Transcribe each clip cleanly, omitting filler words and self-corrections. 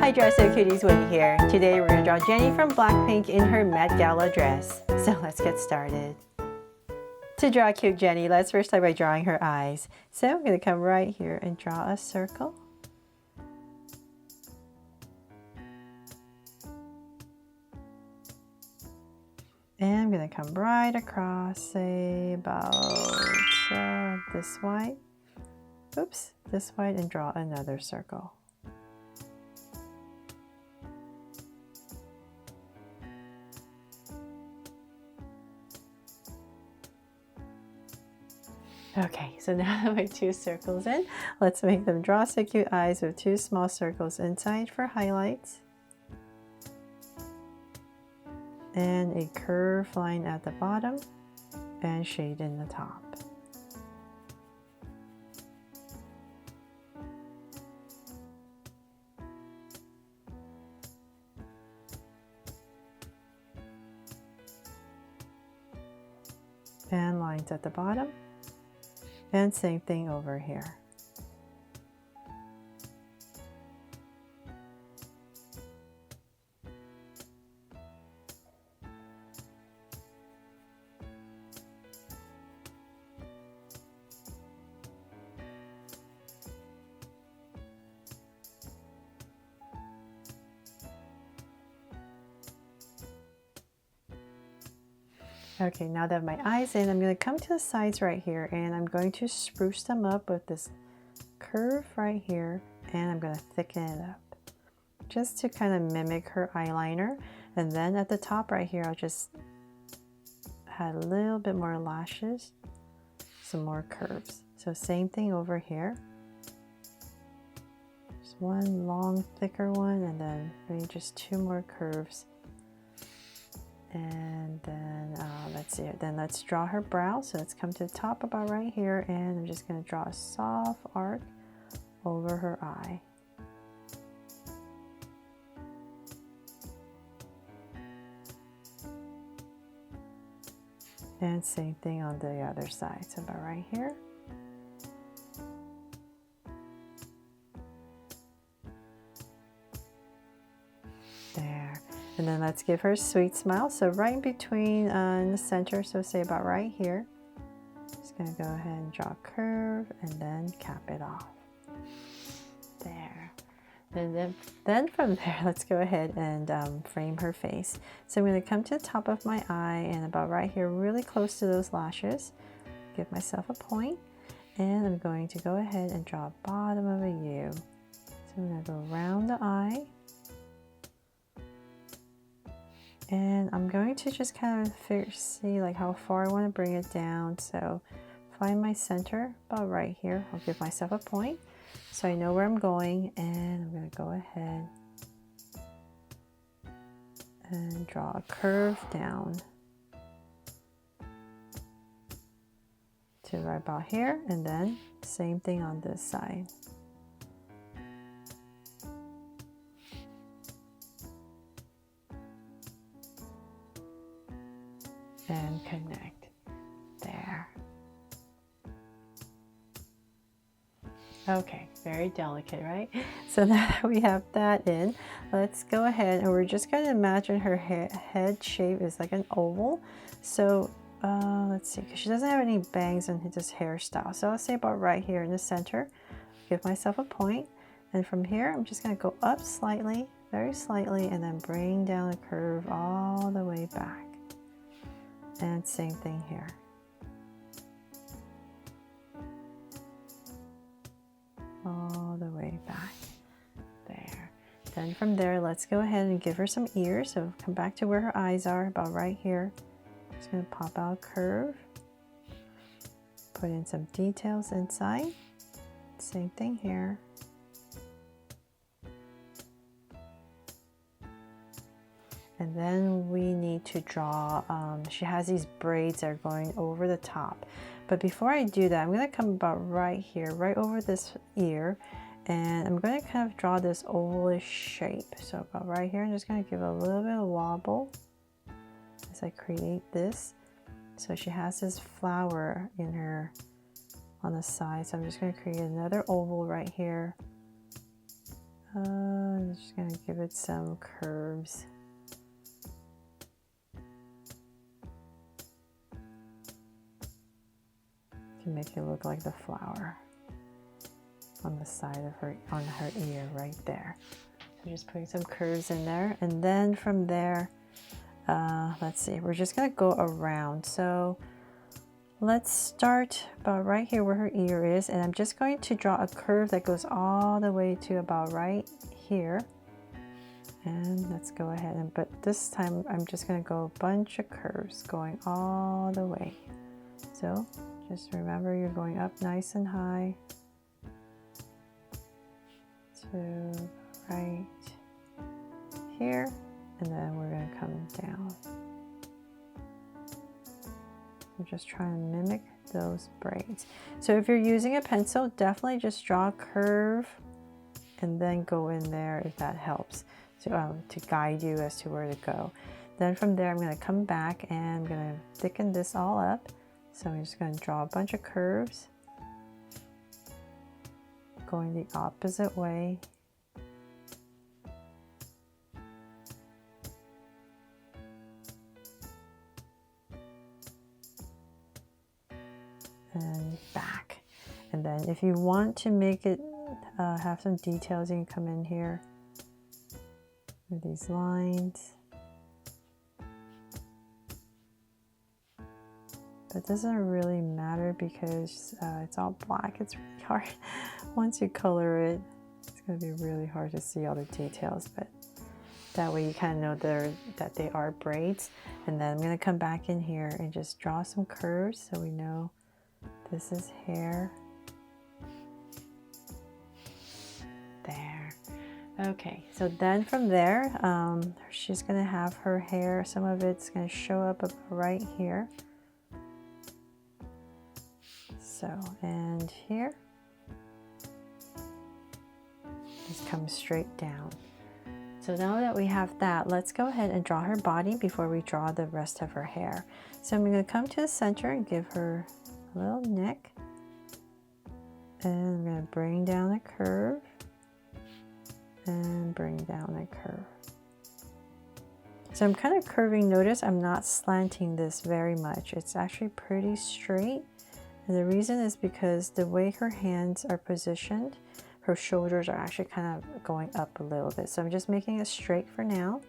Hi Draw So Cuties, Wendy here. Today we're going to draw Jennie from BlackPink in her Met Gala dress. So let's get started. To draw cute Jennie, let's first start by drawing her eyes. So I'm going to come right here and draw a circle. And I'm going to come right across, say about this wide. Oops, this wide, and draw another circle. Okay, so now that my two circles in, let's make them draw so cute eyes with two small circles inside for highlights. And a curved line at the bottom and shade in the top. And lines at the bottom. And same thing over here. Okay, now that my eyes in, I'm going to come to the sides right here and I'm going to spruce them up with this curve right here, and I'm going to thicken it up just to kind of mimic her eyeliner. And then at the top right here, I'll just add a little bit more lashes, some more curves. So same thing over here. Just one long thicker one, and then maybe just two more curves. And then let's see, then let's draw her brow. So let's come to the top about right here, and I'm just going to draw a soft arc over her eye. And same thing on the other side, so about right here. There. And then let's give her a sweet smile. So right in between in the center, so say about right here. Just going to go ahead and draw a curve and then cap it off. There. And then from there, let's go ahead and frame her face. So I'm going to come to the top of my eye and about right here, really close to those lashes. Give myself a point. And I'm going to go ahead and draw a bottom of a U. So I'm going to go around the eye. And I'm going to just kind of see like how far I want to bring it down. So find my center about right here. I'll give myself a point so I know where I'm going, and I'm going to go ahead and draw a curve down to right about here, and then same thing on this side. And connect there. Okay, very delicate, right? So now that we have that in, let's go ahead and we're just going to imagine her head shape is like an oval. So let's see, because she doesn't have any bangs in this hairstyle. So I'll say about right here in the center, give myself a point, and from here I'm just going to go up slightly, very slightly, and then bring down a curve all the way back. And same thing here. All the way back. There. Then from there, let's go ahead and give her some ears. So come back to where her eyes are, about right here. Just going to pop out a curve. Put in some details inside. Same thing here. And then we need to draw, she has these braids that are going over the top. But before I do that, I'm going to come about right here, right over this ear. And I'm going to kind of draw this ovalish shape. So about right here, I'm just going to give a little bit of wobble as I create this. So she has this flower in her on the side. So I'm just going to create another oval right here. Just just going to give it some curves. To make it look like the flower on the side of her, on her ear right there. So just putting some curves in there, and then from there, let's see, we're just gonna go around. So let's start about right here where her ear is, and I'm just going to draw a curve that goes all the way to about right here. And let's go ahead and, but this time I'm just gonna go a bunch of curves going all the way. So just remember, you're going up nice and high to right here, and then we're going to come down. I'm just trying to mimic those braids. So if you're using a pencil, definitely just draw a curve and then go in there if that helps, to guide you as to where to go. Then from there, I'm going to come back and I'm going to thicken this all up. So I'm just going to draw a bunch of curves going the opposite way. And back. And then if you want to make it have some details, you can come in here with these lines. That doesn't really matter because it's all black. It's really hard. Once you color it, it's going to be really hard to see all the details, but that way you kind of know that they are braids. And then I'm going to come back in here and just draw some curves so we know this is hair. There. Okay, so then from there, she's going to have her hair, some of it's going to show up right here. So, and here, just come straight down. So now that we have that, let's go ahead and draw her body before we draw the rest of her hair. So I'm going to come to the center and give her a little neck. And I'm going to bring down a curve. And bring down a curve. So I'm kind of curving. Notice I'm not slanting this very much. It's actually pretty straight. And the reason is because the way her hands are positioned, her shoulders are actually kind of going up a little bit. So I'm just making it straight for now,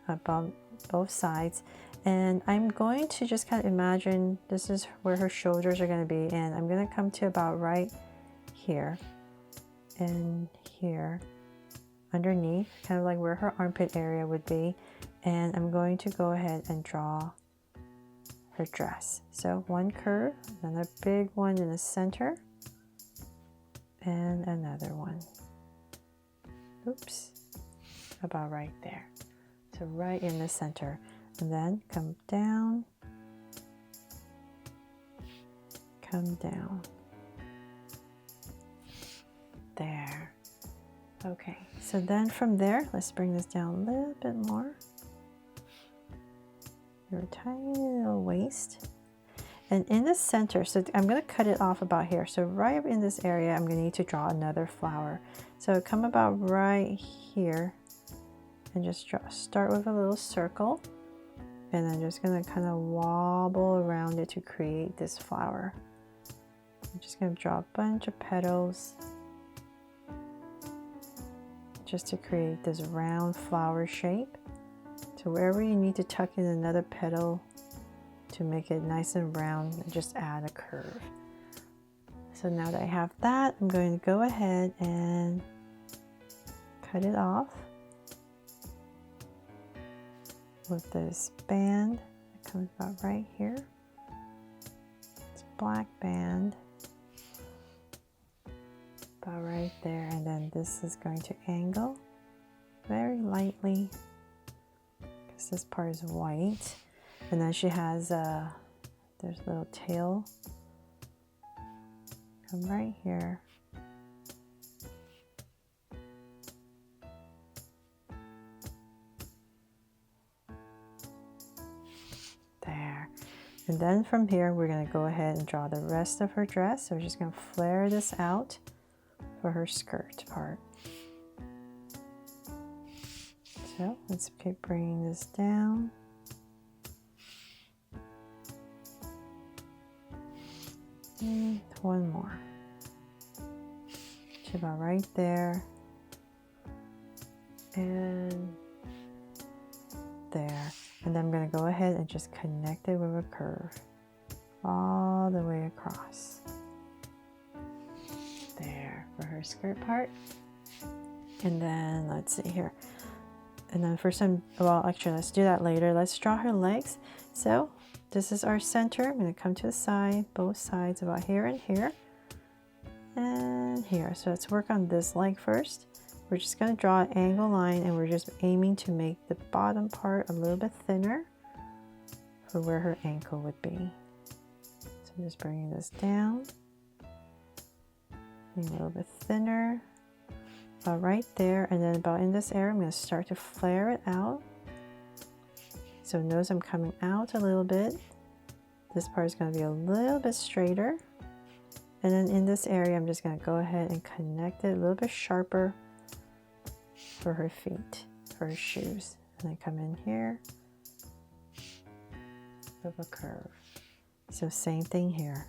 above both sides. And I'm going to just kind of imagine this is where her shoulders are going to be. And I'm going to come to about right here and here underneath, kind of like where her armpit area would be. And I'm going to go ahead and draw her dress. So one curve, then a big one in the center, and another one. Oops, about right there. So right in the center, and then come down, come down. There. Okay, so then from there, let's bring this down a little bit more. Your tiny little waist, and in the center, so I'm going to cut it off about here. So right in this area, I'm going to need to draw another flower. So come about right here and just start with a little circle, and I'm just going to kind of wobble around it to create this flower. I'm just going to draw a bunch of petals just to create this round flower shape. So wherever you need to tuck in another petal to make it nice and round, just add a curve. So now that I have that, I'm going to go ahead and cut it off with this band that comes about right here. It's a black band about right there, and then this is going to angle very lightly. This part is white, and then she has there's a little tail come right here. There. And then from here we're going to go ahead and draw the rest of her dress. So we're just going to flare this out for her skirt part. So let's keep bringing this down. And one more. To about right there. And there. And then I'm going to go ahead and just connect it with a curve all the way across. There for her skirt part. And then let's see here. And then for some, well, actually, let's do that later. Let's draw her legs. So this is our center. I'm going to come to the side, both sides, about here and here. And here. So let's work on this leg first. We're just going to draw an angle line, and we're just aiming to make the bottom part a little bit thinner for where her ankle would be. So I'm just bringing this down. A little bit thinner. About right there, and then about in this area, I'm going to start to flare it out. So notice I'm coming out a little bit. This part is going to be a little bit straighter. And then in this area, I'm just going to go ahead and connect it a little bit sharper for her feet, for her shoes. And then come in here with a curve. So same thing here.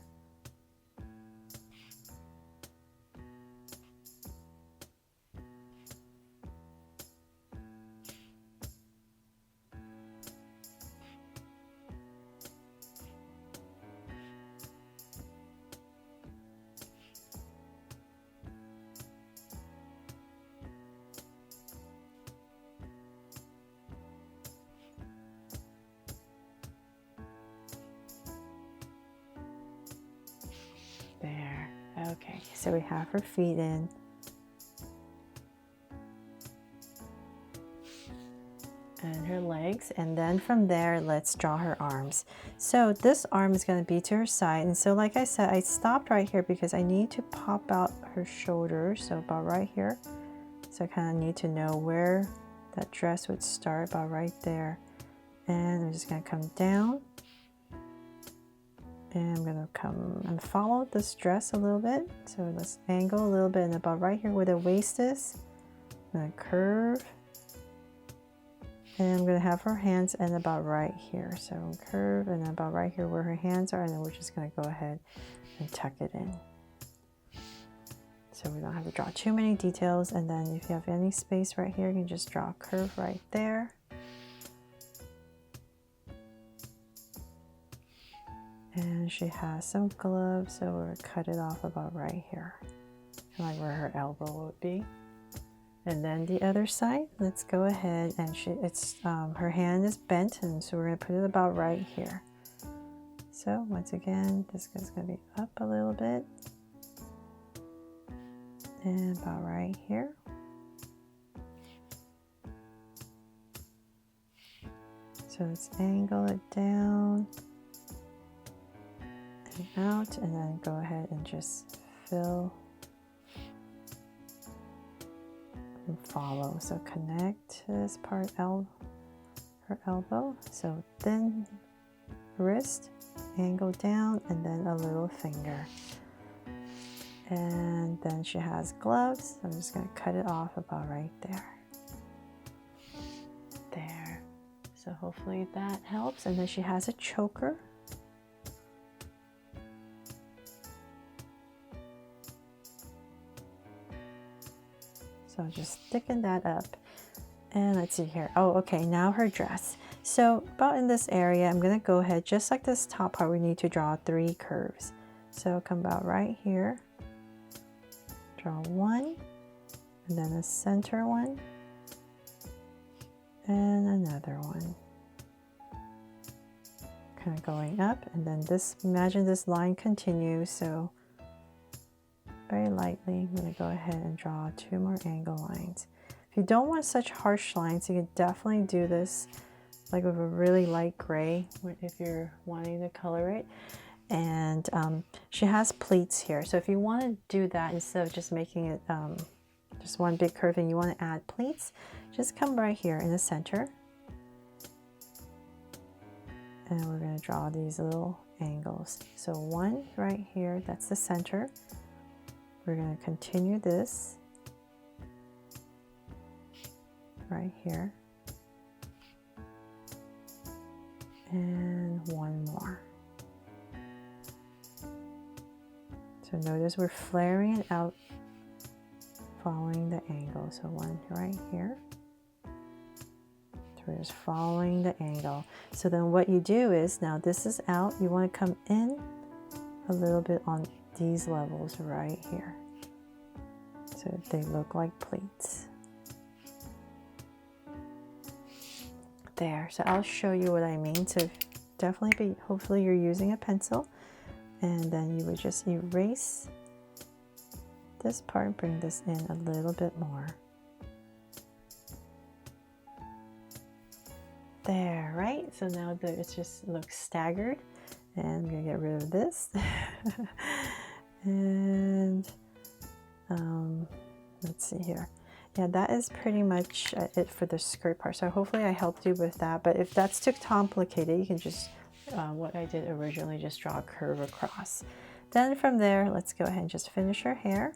There. Okay, so we have her feet in. And her legs, and then from there let's draw her arms. So this arm is going to be to her side, and so like I said, I stopped right here because I need to pop out her shoulders, so about right here. So I kind of need to know where that dress would start, about right there. And I'm just going to come down, and I'm going to come and follow this dress a little bit. So let's angle a little bit, and about right here where the waist is, I'm going to curve. And I'm going to have her hands and about right here. So curve, and then about right here where her hands are, and then we're just going to go ahead and tuck it in. So we don't have to draw too many details. And then if you have any space right here, you can just draw a curve right there. And she has some gloves, so we're going to cut it off about right here, like where her elbow would be. And then the other side, let's go ahead, and her hand is bent, and so we're going to put it about right here. So once again, this is going to be up a little bit, and about right here. So let's angle it down and out, and then go ahead and just fill and follow. So connect this part, her elbow. So thin wrist, angle down, and then a little finger. And then she has gloves. I'm just going to cut it off about right there. There. So hopefully that helps. And then she has a choker. So just thicken that up. And let's see here. Oh, okay, now her dress. So about in this area, I'm going to go ahead, just like this top part, we need to draw 3 curves. So come about right here. Draw 1, and then a center one, and another one. Kind of going up, and then this, imagine this line continues, so very lightly, I'm going to go ahead and draw 2 more angle lines. If you don't want such harsh lines, you can definitely do this like with a really light gray if you're wanting to color it. And she has pleats here. So if you want to do that, instead of just making it just one big curve and you want to add pleats, just come right here in the center. And we're going to draw these little angles. So 1 right here, that's the center. We're going to continue this right here. and one more. So notice we're flaring it out, following the angle. So one right here. So we're just following the angle. So then what you do is, now this is out, you want to come in a little bit on these levels right here. So they look like pleats. There, so I'll show you what I mean. So definitely hopefully you're using a pencil, and then you would just erase this part and bring this in a little bit more. There, right? So now it just looks staggered, and I'm gonna get rid of this. And let's see here. Yeah, that is pretty much it for the skirt part. So hopefully I helped you with that. But if that's too complicated, you can just, what I did originally, just draw a curve across. Then from there, let's go ahead and just finish our hair.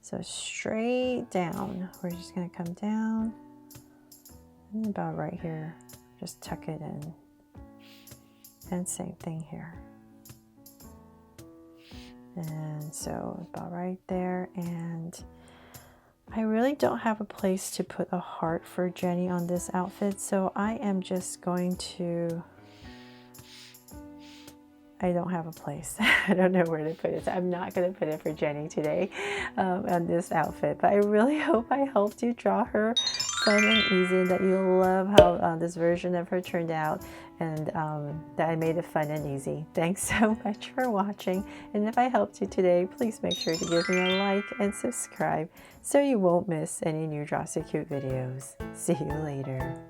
So straight down, we're just gonna come down and about right here, just tuck it in. And same thing here. And so about right there, and I really don't have a place to put a heart for Jennie on this outfit, so I am just going to, I don't have a place. I don't know where to put it, so I'm not going to put it for Jennie today on this outfit, but I really hope I helped you draw her fun and easy, that you love how this version of her turned out, and that I made it fun and easy. Thanks so much for watching, and if I helped you today, please make sure to give me a like and subscribe so you won't miss any new Draw So Cute videos. See you later.